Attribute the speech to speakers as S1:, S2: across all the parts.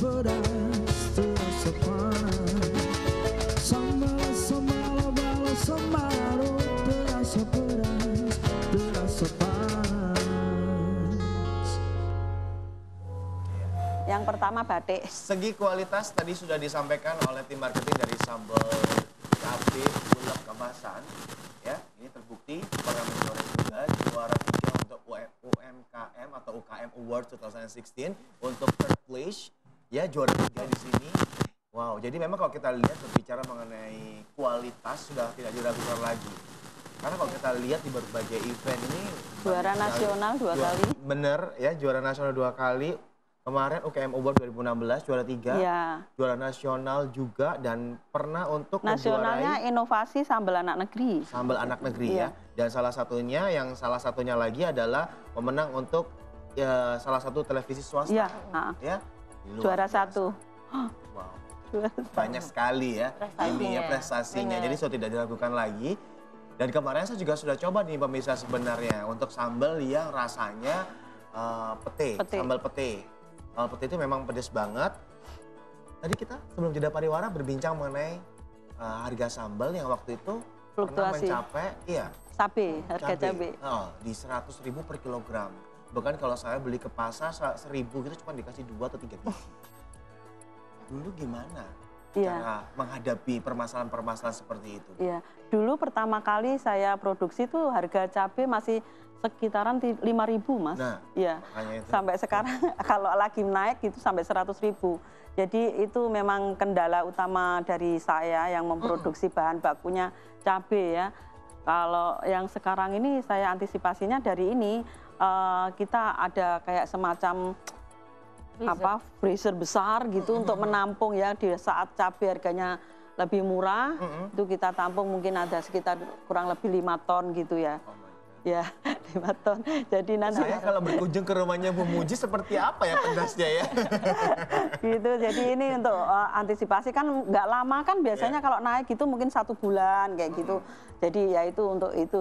S1: pedas, terasa panas. Sambal, sambal, bala, sambal, terasa pedas, terasa panas.
S2: Yang pertama batik.
S3: Segi kualitas tadi sudah disampaikan oleh tim marketing dari sambal cabai ulek kemasan. Ya, ini terbukti pernah menjuarai juga juara 3 untuk UMKM atau UKM Award 2016 untuk third place. Ya, juara 3 di sini. Wow, jadi memang kalau kita lihat berbicara mengenai kualitas sudah tidak diragukan lagi. Karena kalau kita lihat di berbagai event ini
S2: Juara nasional 2 kali.
S3: Bener ya, juara nasional 2 kali. Kemarin UKM Award 2016 juara 3,
S2: Iya.
S3: juara nasional juga dan pernah untuk
S2: Nasionalnya
S3: menjuarai
S2: inovasi sambal anak negeri.
S3: sambal anak negeri
S2: Iya.
S3: ya. Dan salah satunya lagi adalah pemenang untuk ya, salah satu televisi swasta.
S2: Iya.
S3: Ya.
S2: Juara
S3: Biasa.
S2: 1.
S3: Wow. Banyak sekali ya ini ya prestasinya.
S4: Bener.
S3: Jadi sudah tidak diragukan lagi. Dan kemarin saya juga sudah coba nih pemirsa sebenarnya untuk sambal yang rasanya pete, sambal pete. Sambal pete itu memang pedas banget. Tadi kita sebelum jeda pariwara berbincang mengenai harga sambal yang waktu itu pernah
S2: Fluktuasi.
S3: mencapai
S2: Harga cabai.
S3: di 100.000 per kilogram. Bahkan kalau saya beli ke pasar 1.000 gitu cuma dikasih 2 atau 3 biji. Dulu gimana cara menghadapi permasalahan-permasalahan seperti itu?
S2: Iya, dulu pertama kali saya produksi tuh harga cabai masih sekitaran 5.000 Mas.
S3: Nah,
S2: iya.
S3: makanya itu.
S2: Sampai sekarang kalau lagi naik itu sampai 100.000. Jadi itu memang kendala utama dari saya yang memproduksi bahan bakunya cabai ya. Kalau yang sekarang ini saya antisipasinya dari ini kita ada kayak semacam freezer besar gitu untuk menampung ya di saat cabai harganya lebih murah itu kita tampung mungkin ada sekitar kurang lebih 5 ton gitu ya. Ya, 5 ton. Jadi nanti
S3: Saya kalau berkunjung ke rumahnya Bu Muji seperti apa ya pedasnya ya?
S2: gitu. Jadi ini untuk antisipasi kan nggak lama kan biasanya kalau naik itu mungkin 1 bulan kayak gitu. Jadi ya itu untuk itu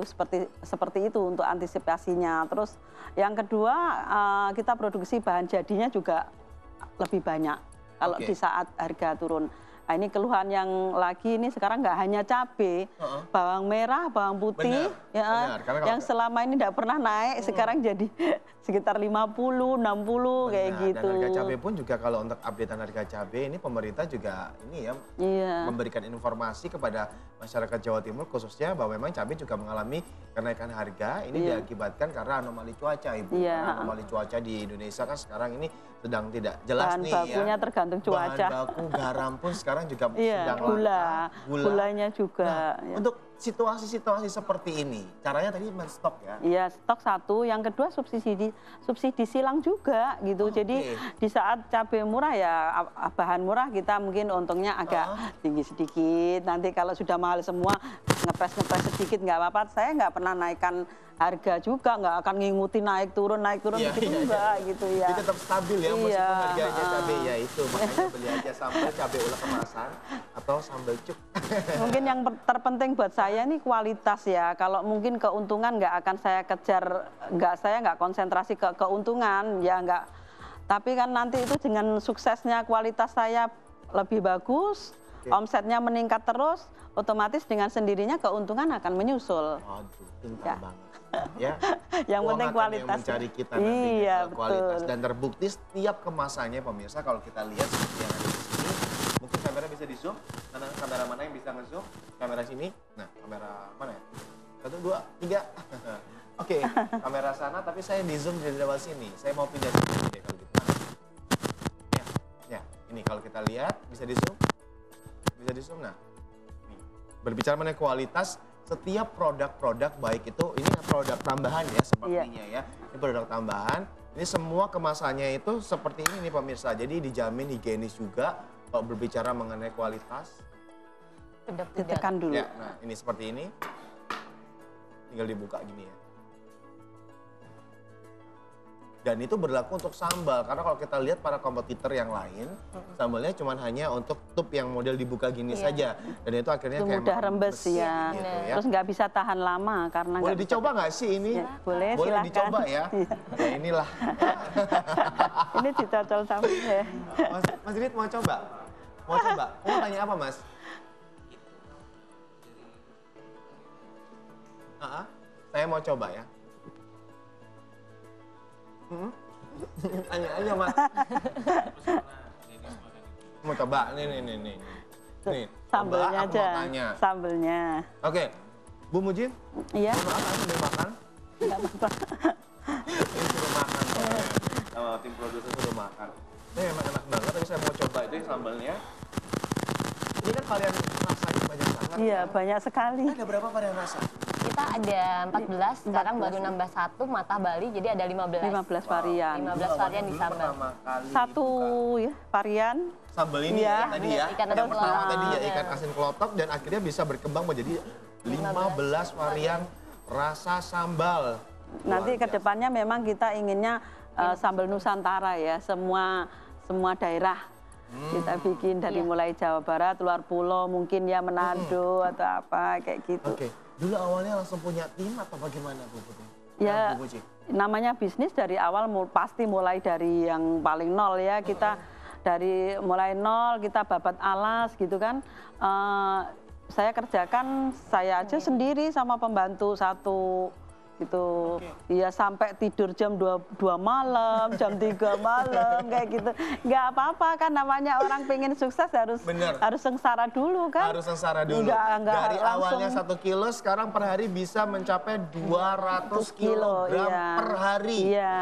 S2: seperti itu untuk antisipasinya. Terus yang kedua kita produksi bahan jadinya juga lebih banyak kalau di saat harga turun. Nah, ini keluhan yang lagi ini sekarang nggak hanya cabai, bawang merah, bawang putih,
S3: benar.
S2: yang selama ini tidak pernah naik, sekarang jadi sekitar 50, 60 kayak gitu.
S3: Dan harga cabai pun juga kalau untuk updatean harga cabai ini pemerintah juga ini ya memberikan informasi kepada masyarakat Jawa Timur khususnya bahwa memang cabai juga mengalami kenaikan harga. Ini diakibatkan karena anomali cuaca, Ibu. Karena anomali cuaca di Indonesia kan sekarang ini sedang tidak jelas
S2: bahan
S3: nih
S2: bakunya tergantung cuaca.
S3: Bahan baku garam pun sekarang juga sedang
S2: gulanya juga.
S3: Nah, untuk situasi-situasi seperti ini, caranya tadi menstok ya?
S2: Iya, stok satu. Yang kedua subsidi silang juga gitu. Jadi di saat cabai murah ya bahan murah kita mungkin untungnya agak tinggi sedikit. Nanti kalau sudah mahal semua ngepres sedikit nggak apa-apa. Saya nggak pernah naikkan harga juga, nggak akan ngikutin naik turun begitu enggak gitu ya.
S3: Jadi tetap stabil ya meskipun harganya cabai ya itu. Makanya beli aja sambal cabai ulek kemasan atau sambal cuk.
S2: Mungkin yang terpenting buat saya ini kualitas ya. Kalau mungkin keuntungan nggak akan saya kejar, saya nggak konsentrasi ke keuntungan ya nggak. Tapi kan nanti itu dengan suksesnya kualitas saya lebih bagus, omsetnya meningkat terus, otomatis dengan sendirinya keuntungan akan menyusul.
S3: Aduh, pintar banget. Ya,
S2: yang penting kualitas.
S3: Yang mencari kita nanti kualitas dan terbukti setiap kemasannya pemirsa kalau kita lihat seperti yang ada di sini. Mungkin kamera bisa di zoom, kamera mana yang bisa nge-zoom? Kamera sini. Nah, kamera mana ya? 1, 2, 3. Oke, kamera sana tapi saya di zoom dari lewat sini. Saya mau pindah sini deh kalau gitu. Ya, ini kalau kita lihat bisa di zoom. Bisa di zoom. Nah, nih. Berbicara mengenai kualitas, setiap produk-produk baik itu ini produk tambahan ya sepertinya ya. Ini produk tambahan. Ini semua kemasannya itu seperti ini nih pemirsa. Jadi dijamin higienis juga kalau berbicara mengenai kualitas.
S2: Ditekan dulu.
S3: Ya, nah ini seperti ini. Tinggal dibuka gini ya. Dan itu berlaku untuk sambal, karena kalau kita lihat para kompetitor yang lain, sambalnya cuma hanya untuk tub yang model dibuka gini saja. Dan itu akhirnya
S2: Itu
S3: kayak
S2: mudah
S3: makan
S2: rembes
S3: mesin
S2: ya.
S3: gitu ya.
S2: Terus nggak bisa tahan lama karena
S3: Boleh
S2: nggak bisa
S3: dicoba nggak sih ini?
S2: Ya, boleh,
S3: Boleh
S2: silahkan.
S3: dicoba ya. Ya inilah.
S2: ini dicocol sama ya.
S3: Mas Rit mau coba? Mau coba? Mau tanya apa Mas? Saya mau coba ya. Tanya aja Mas. Mau coba? Nih. Nih,
S2: Sambelnya
S3: coba, aku
S2: aja.
S3: mau tanya.
S2: Sambelnya.
S3: Oke, Bu Mujin,
S2: Iya.
S3: makan, udah makan?
S2: Nggak apa-apa.
S3: Ini suruh makan soalnya. Sama tim produser suruh makan. Ini emang enak banget, tapi saya mau coba itu sambalnya. Ini kan varian rasanya banyak banget.
S2: Iya,
S3: kan?
S2: banyak sekali.
S3: Ada berapa varian rasa?
S4: Kita ada 14, sekarang baru nambah 1, mata Bali, jadi ada 15.
S2: 15 varian.
S4: 15 varian di
S3: Dulu
S4: sambal.
S3: pertama kali
S2: Satu
S3: buka
S2: ya, varian.
S3: sambal ini
S2: Iya.
S3: ya tadi ya.
S4: Ikan
S3: Yang
S4: asin
S3: pertama
S4: kelotok.
S3: tadi ya ikan asin kelotok dan akhirnya bisa berkembang menjadi 15 varian rasa sambal.
S2: Nanti
S3: Luar
S2: ke
S3: biasa.
S2: depannya memang kita inginnya sambal Nusantara ya, semua daerah. Kita bikin dari
S4: Iya.
S2: mulai Jawa Barat, luar pulau, mungkin ya Manado atau apa kayak gitu.
S3: Oke, dulu awalnya langsung punya tim atau bagaimana Bu Putri?
S2: Ya,
S3: Bu Puji?
S2: namanya bisnis dari awal pasti mulai dari yang paling nol ya. Kita dari mulai nol, kita babat alas gitu kan. Saya kerjakan saya aja sendiri sama pembantu satu gitu. Iya sampai tidur jam 2 malam, jam 3 malam kayak gitu. Nggak apa-apa kan namanya orang pengen sukses harus
S3: Bener.
S2: harus sengsara dulu kan.
S3: Harus sengsara dulu.
S2: Nggak
S3: Dari
S2: langsung-
S3: awalnya 1 kilo, sekarang per hari bisa mencapai 200 kilogram
S2: iya.
S3: per hari.
S2: Iya,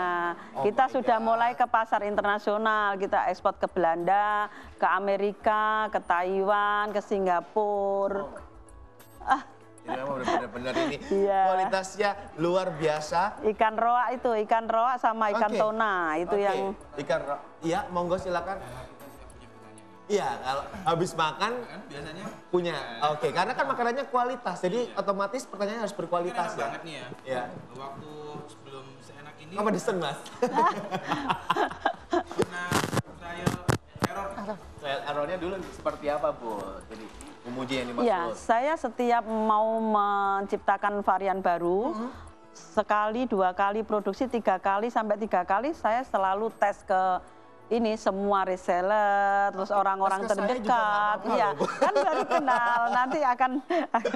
S3: Oh
S2: kita
S3: my
S2: sudah
S3: God.
S2: mulai ke pasar internasional, kita ekspor ke Belanda, ke Amerika, ke Taiwan, ke Singapura.
S3: Jadi memang benar-benar ini
S2: Iya.
S3: kualitasnya luar biasa.
S2: Ikan roa sama ikan
S3: Oke.
S2: tona itu
S3: Oke,
S2: yang
S3: iya, monggo silakan. Iya, kalau habis makan
S5: Biasanya
S3: punya. Oke, karena kan makanannya kualitas, jadi otomatis pertanyaannya harus berkualitas ya.
S5: banget nih ya.
S3: Iya.
S5: Waktu sebelum seenak ini
S3: Apa disen Mas?
S5: pernah trial error.
S3: Trial errornya dulu seperti apa Bu? Jadi memuji yang dimaksud.
S2: ya, saya setiap mau menciptakan varian baru, sekali, 2 kali produksi, 3 kali sampai 3 kali saya selalu tes ke ini semua reseller, terus orang-orang
S3: tes ke saya juga
S2: terdekat,
S3: nggak apa-apa
S2: iya
S3: loh, Bu.
S2: kan baru kenal, nanti akan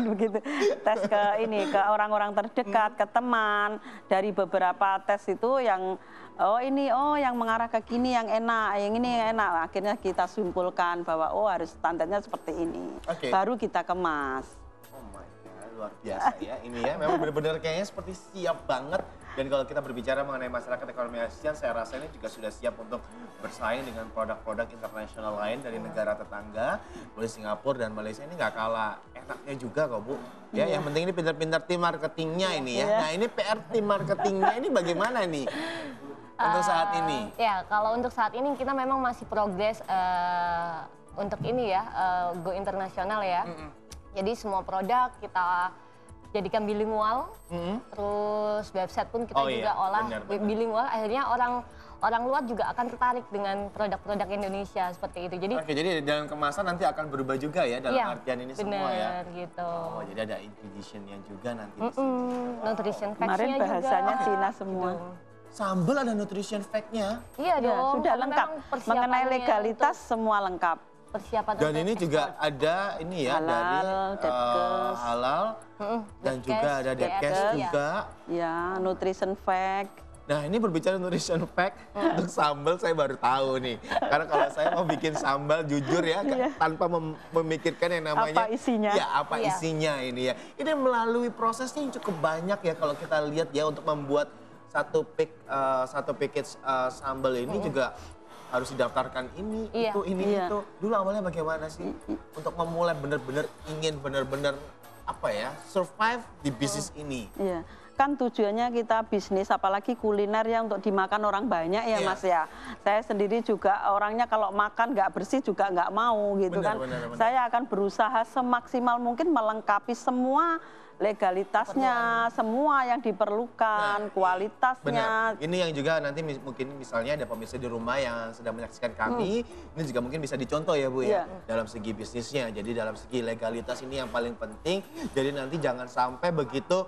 S2: begitu tes ke ini ke orang-orang terdekat, ke teman, dari beberapa tes itu yang yang mengarah ke gini yang enak, yang ini yang enak, akhirnya kita simpulkan bahwa harus standarnya seperti ini,
S3: Oke.
S2: baru kita kemas.
S3: Oh my God, luar biasa ya ini ya. Memang benar-benar kayaknya seperti siap banget. Dan kalau kita berbicara mengenai masyarakat ekonomi ASEAN, saya rasa ini juga sudah siap untuk bersaing dengan produk-produk internasional lain dari negara tetangga. Mulai Singapura dan Malaysia ini nggak kalah enaknya juga kok Bu. Ya, yang penting ini pintar-pintar tim marketingnya ini ya.
S2: Iya.
S3: Nah ini PR tim marketingnya ini bagaimana nih untuk saat ini?
S4: Ya, kalau untuk saat ini kita memang masih progres untuk ini ya, go internasional ya. Jadi semua produk kita jadikan bilingual, terus website pun kita
S3: Oh
S4: juga
S3: iya,
S4: olah
S3: benar.
S4: bilingual. Akhirnya orang luar juga akan tertarik dengan produk-produk Indonesia seperti itu. Jadi
S3: Oke, jadi dalam kemasan nanti akan berubah juga ya dalam
S4: iya,
S3: artian ini semua ya.
S4: bener gitu.
S3: Oh, jadi ada ingredient-nya juga nanti di sini.
S4: Nutrition
S2: Kemarin
S4: facts-nya juga.
S2: bahasanya Cina semua.
S3: Sambal ada nutrition fact-nya.
S4: Iya
S2: Ya,
S4: dong.
S2: sudah
S4: karena
S2: lengkap.
S4: memang persiapannya
S2: Mengenai legalitas semua lengkap.
S4: untuk persiapan
S3: Dan
S4: untuk
S3: ini juga
S4: ekspor.
S3: ada ini ya
S2: Halal,
S3: dari
S2: Depkes.
S3: halal dan
S4: Depkes,
S3: juga ada Depkes
S4: Depkes,
S3: juga.
S2: Ya, nutrition fact.
S3: Nah ini berbicara nutrition fact untuk sambal saya baru tahu nih. Karena kalau saya mau bikin sambal jujur ya tanpa memikirkan yang namanya
S2: Apa isinya.
S3: Ya apa
S4: Iya.
S3: isinya ini ya. Ini melalui prosesnya yang cukup banyak ya kalau kita lihat ya untuk membuat satu package sambal ini juga harus didaftarkan ini,
S4: Iya.
S3: ini,
S2: Iya.
S3: itu. Dulu awalnya bagaimana sih untuk memulai benar-benar ingin benar-benar apa ya survive di bisnis ini?
S2: Iya. Kan tujuannya kita bisnis, apalagi kuliner ya untuk dimakan orang banyak ya
S3: Iya.
S2: Mas ya. Saya sendiri juga orangnya kalau makan nggak bersih juga nggak mau gitu
S3: Benar,
S2: kan.
S3: benar, benar.
S2: Saya akan berusaha semaksimal mungkin melengkapi semua legalitasnya, semua yang diperlukan, kualitasnya.
S3: Benar. Ini yang juga nanti mungkin misalnya ada pemirsa di rumah yang sedang menyaksikan kami, ini juga mungkin bisa dicontoh ya Bu ya, dalam segi bisnisnya. Jadi dalam segi legalitas ini yang paling penting. Jadi nanti jangan sampai begitu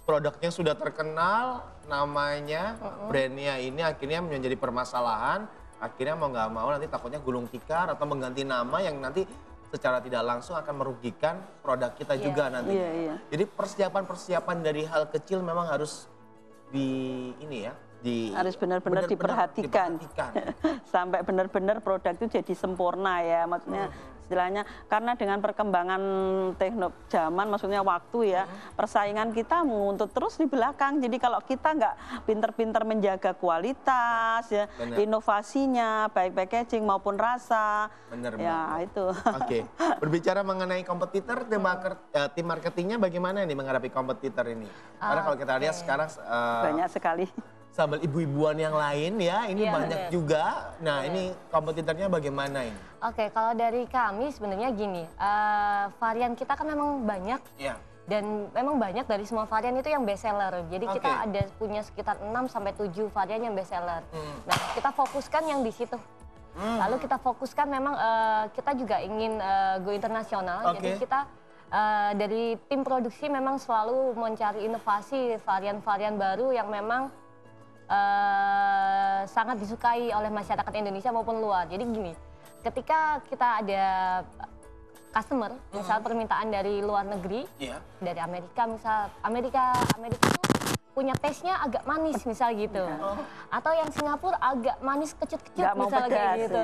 S3: produknya sudah terkenal, namanya, brandnya ini akhirnya menjadi permasalahan. Akhirnya mau nggak mau nanti takutnya gulung tikar atau mengganti nama yang nanti secara tidak langsung akan merugikan produk kita juga nanti. Jadi persiapan-persiapan dari hal kecil memang harus
S2: harus benar-benar diperhatikan. Sampai benar-benar produk itu jadi sempurna ya, maksudnya istilahnya karena dengan perkembangan teknologi zaman, maksudnya waktu ya, persaingan kita menguntut terus di belakang. Jadi kalau kita nggak pinter-pinter menjaga kualitas ya, inovasinya baik packaging maupun rasa, itu.
S3: Oke, berbicara mengenai kompetitor, tim marketingnya bagaimana nih menghadapi kompetitor ini? Karena kalau kita lihat sekarang
S2: banyak sekali.
S3: Sambal ibu-ibuan yang lain ya, ini banyak juga. Nah ini kompetitornya bagaimana ini?
S4: Oke, kalau dari kami sebenarnya gini, varian kita kan memang banyak. Dan memang banyak dari semua varian itu yang best seller. Jadi kita ada punya sekitar 6-7 varian yang best seller. Nah kita fokuskan yang di situ. Lalu kita fokuskan memang kita juga ingin go internasional. Jadi kita dari tim produksi memang selalu mencari inovasi varian-varian baru yang memang sangat disukai oleh masyarakat Indonesia maupun luar. Jadi gini, ketika kita ada customer, misal permintaan dari luar negeri, dari Amerika misal, Amerika itu punya taste-nya agak manis misal gitu. Atau yang Singapura agak manis kecut-kecut misal kayak gitu.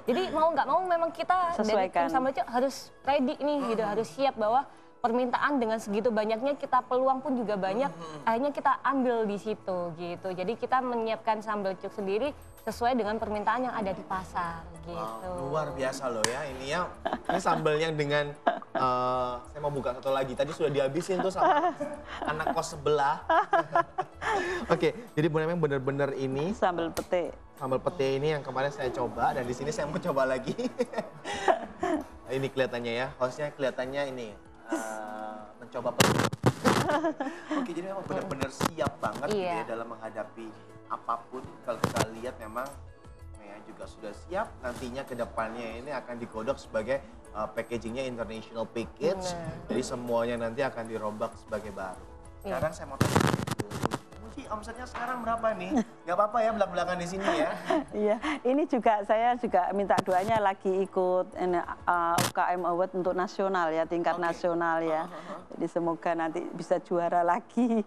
S4: Jadi mau nggak mau memang kita dari tim Sambal Cuk harus ready nih gitu, harus siap bahwa permintaan dengan segitu banyaknya, kita peluang pun juga banyak, akhirnya kita ambil di situ gitu. Jadi kita menyiapkan sambal cuk sendiri sesuai dengan permintaan yang ada di pasar gitu.
S3: Luar biasa loh ya ini ya. Ini sambal yang dengan saya mau buka satu lagi. Tadi sudah dihabisin tuh sama anak kos sebelah. Oke, jadi memang benar-benar ini
S2: sambal pete.
S3: Sambal pete ini yang kemarin saya coba dan di sini saya mau coba lagi. Ini kelihatannya ya, hostnya kelihatannya ini mencoba penuh. Oke, jadi memang benar-benar siap banget gitu ya dalam menghadapi apapun. Kalau kita lihat memang ya juga sudah siap, nantinya ke depannya ini akan digodok sebagai packagingnya international package. Jadi semuanya nanti akan dirombak sebagai baru. Sekarang saya mau tanya omsetnya sekarang berapa nih? Gak apa-apa ya belak-belakan di sini ya.
S2: Iya, ini juga saya juga minta doanya lagi ikut UKM Award untuk nasional ya, tingkat nasional ya. Jadi semoga nanti bisa juara lagi.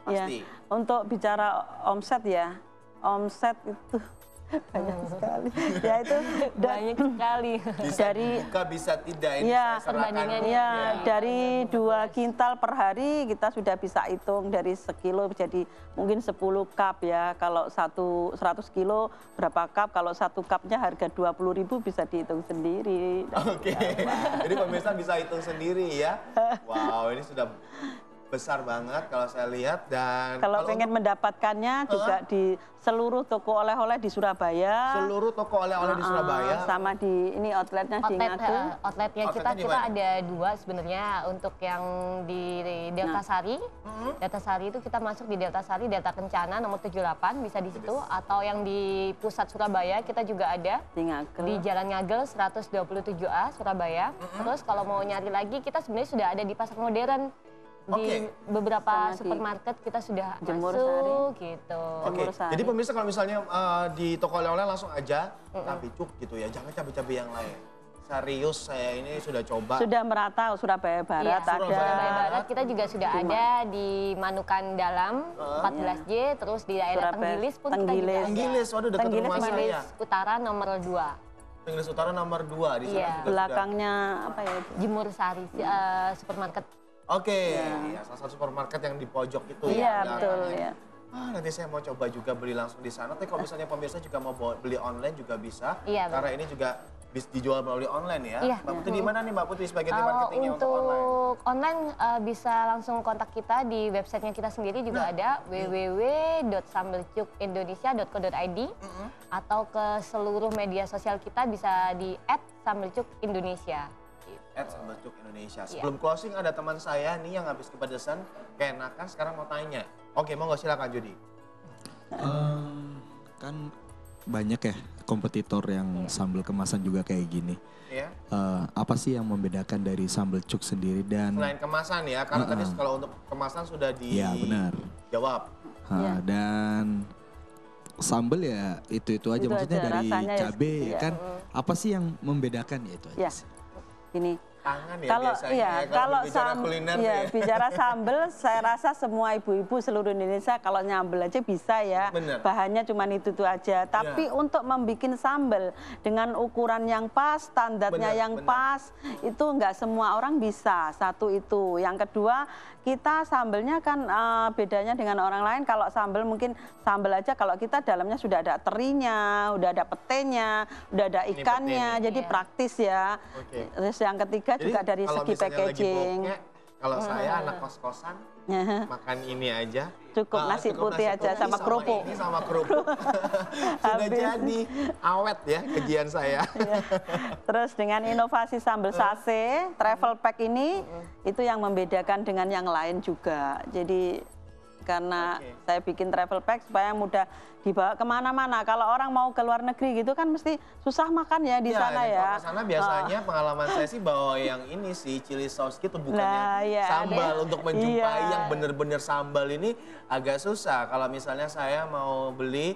S3: Pasti.
S2: Ya, untuk bicara omset ya, omset itu banyak sekali. Ya itu
S4: banyak sekali.
S3: Dari buka bisa tidak ini
S2: perbandingannya. Ya, dari 2 kintal per hari kita sudah bisa hitung dari sekilo jadi mungkin 10 cup ya. Kalau 100 kilo berapa cup? Kalau 1 cupnya harga 20.000 bisa dihitung sendiri.
S3: Oke. Jadi pemirsa bisa hitung sendiri ya. Wow, ini sudah besar banget kalau saya lihat. Dan
S2: kalau pengen mendapatkannya juga di seluruh toko oleh-oleh di Surabaya.
S3: Seluruh toko oleh-oleh di Surabaya.
S2: Sama di ini outletnya di Ngagel.
S4: Outletnya kita ada 2 sebenarnya untuk yang di Delta Sari. Delta Sari itu kita masuk di Delta Sari, Delta Kencana nomor 78 bisa di situ. Atau yang di pusat Surabaya kita juga ada
S2: di Ngagel.
S4: Di Jalan Ngagel 127A Surabaya. Terus kalau mau nyari lagi kita sebenarnya sudah ada di Pasar Modern. Di beberapa supermarket kita sudah masuk gitu.
S3: Jadi pemirsa kalau misalnya di toko oleh-oleh langsung aja cabai cuk gitu ya, jangan cabai-cabai yang lain. Serius saya ini sudah coba.
S2: Sudah merata Surabaya Barat ada.
S4: Surabaya Barat kita juga sudah ada di Manukan Dalam 14J, terus di daerah Tenggilis pun kita juga ada.
S3: Tenggilis, waduh dekat rumah saya.
S4: Tenggilis Utara nomor 2.
S3: Tenggilis Utara nomor 2 di sana juga
S2: belakangnya apa ya itu?
S4: Jemur Sari supermarket.
S3: Oke, ya, salah satu supermarket yang di pojok itu ya.
S2: Iya, betul ya.
S3: Nanti saya mau coba juga beli langsung di sana. Tapi kalau misalnya pemirsa juga mau beli online juga bisa.
S4: Iya,
S3: karena ini juga bisa dijual melalui online ya.
S4: Iya.
S3: Mbak Putri di mana nih Mbak Putri sebagai tim marketingnya untuk online?
S4: Untuk online bisa langsung kontak kita di websitenya kita sendiri juga ada www.sambelcukindonesia.co.id atau ke seluruh media sosial kita bisa di @sambelcukindonesia.
S3: @sambelcuk_Indonesia. Sebelum closing ada teman saya nih yang habis kepedesan, keenakan sekarang mau tanya. Oke, mau nggak, silakan Jody.
S1: Kan banyak ya kompetitor yang sambal kemasan juga kayak gini.
S3: Iya.
S1: Apa sih yang membedakan dari sambal cuk sendiri dan
S3: Selain kemasan ya, karena tadi kalau untuk kemasan sudah
S1: ya benar.
S3: dijawab.
S2: Iya.
S1: Dan sambal ya itu aja,
S2: Itu
S1: maksudnya
S2: aja,
S1: dari
S2: rasanya ya
S1: cabe
S2: seperti
S1: ya
S2: ya.
S1: kan. Apa sih yang membedakan ya itu aja
S2: Ya,
S1: sih.
S2: gini.
S3: Tangan ya
S2: Kalau
S3: biasanya
S2: iya,
S3: ya,
S2: kalau
S3: berbicara kuliner
S2: iya,
S3: ya.
S2: bicara sambel, saya rasa semua ibu-ibu seluruh Indonesia kalau nyambel aja bisa ya.
S3: Bener.
S2: Bahannya cuma itu aja. Tapi untuk membuat sambel dengan ukuran yang pas, standarnya
S3: Bener,
S2: yang
S3: bener.
S2: pas, itu nggak semua orang bisa. Satu itu. Yang kedua, kita sambelnya kan bedanya dengan orang lain. Kalau sambel mungkin sambel aja, kalau kita dalamnya sudah ada terinya, udah ada petenya, udah ada
S3: Ini
S2: ikannya,
S3: pete
S2: jadi
S4: Iya.
S2: praktis ya.
S3: Oke.
S2: Terus yang ketiga juga dari
S3: kalau
S2: segi
S3: misalnya lagi
S2: packaging.
S3: bokeh, kalau saya anak kos-kosan makan ini aja.
S2: Cukup nasi putih aja sama kerupuk.
S3: Ini sama kerupuk. Sudah
S2: Habis.
S3: jadi awet ya kejian saya.
S2: Terus dengan inovasi sambal sase, travel pack ini itu yang membedakan dengan yang lain juga. Jadi karena saya bikin travel pack supaya mudah dibawa kemana-mana. Kalau orang mau ke luar negeri gitu kan mesti susah makan ya di sana ya.
S3: Kalau ke sana biasanya pengalaman saya sih bawa yang ini sih chili sauce gitu, bukan
S2: Nah,
S3: yang
S2: iya,
S3: sambal. Untuk menjumpai
S2: Iya.
S3: yang bener-bener sambal ini agak susah. Kalau misalnya saya mau beli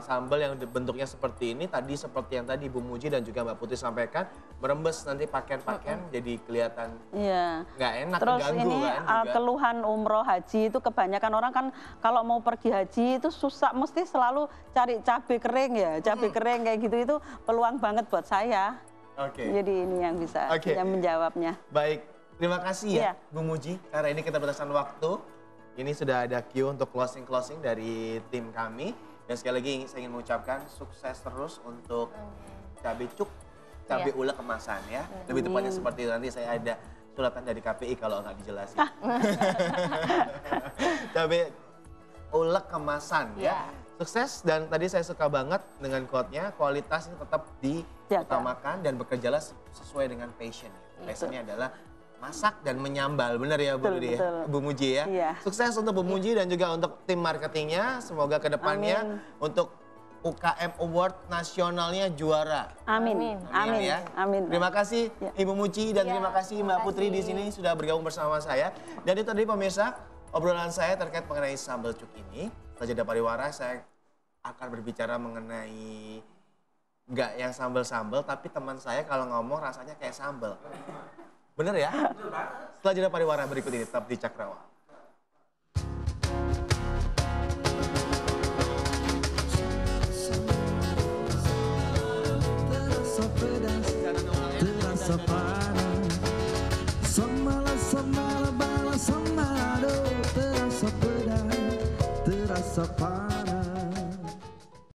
S3: sambal yang bentuknya seperti ini, tadi seperti yang tadi Ibu Muji dan juga Mbak Putri sampaikan, merembes nanti pakaian-pakaian jadi kelihatan
S2: Iya.
S3: nggak enak,
S2: Terus
S3: mengganggu
S2: ini
S3: kan juga.
S2: keluhan umroh haji itu kebanyakan orang kan kalau mau pergi haji itu susah, mesti selalu cari cabai kering ya, cabai kering kayak gitu itu peluang banget buat saya.
S3: Oke.
S2: Jadi ini yang bisa yang menjawabnya.
S3: Baik, terima kasih ya
S2: Iya.
S3: Bu Muji. Karena ini kita batasan waktu. Ini sudah ada cue untuk closing dari tim kami. Dan sekali lagi saya ingin mengucapkan sukses terus untuk cabai cuk, cabai
S4: Iya.
S3: ulek kemasan ya. Lebih tepatnya seperti itu. Nanti saya ada suratan dari KPI kalau nggak dijelasin. Cabai ulek kemasan ya. Sukses, dan tadi saya suka banget dengan quote-nya, kualitas ini tetap diutamakan dan bekerjalah sesuai dengan passion. Passionnya adalah masak dan menyambal, benar ya Bu Rudi ya? Bu Muji ya?
S2: Iya.
S3: Sukses untuk Bu Muji dan juga untuk tim marketingnya, semoga ke depannya untuk UKM Award nasionalnya juara.
S2: Amin.
S3: Amin ya.
S2: Amin.
S3: Terima kasih
S2: Ya.
S3: Ibu Muji dan
S4: Ya,
S3: terima kasih Mbak
S4: terima
S3: Putri di
S4: kasih.
S3: sini sudah bergabung bersama saya. Dan itu tadi pemirsa, obrolan saya terkait mengenai sambal cuk ini. Setelah jeda pariwara saya akan berbicara mengenai nggak yang sambal-sambal, tapi teman saya kalau ngomong rasanya kayak sambal. Bener ya? Setelah jeda pariwara berikut ini, tetap di Cakrawala.
S1: Terasa pedas, terasa panas. Sambal, sambal, bala, sambal, terasa pedas, terasa panas.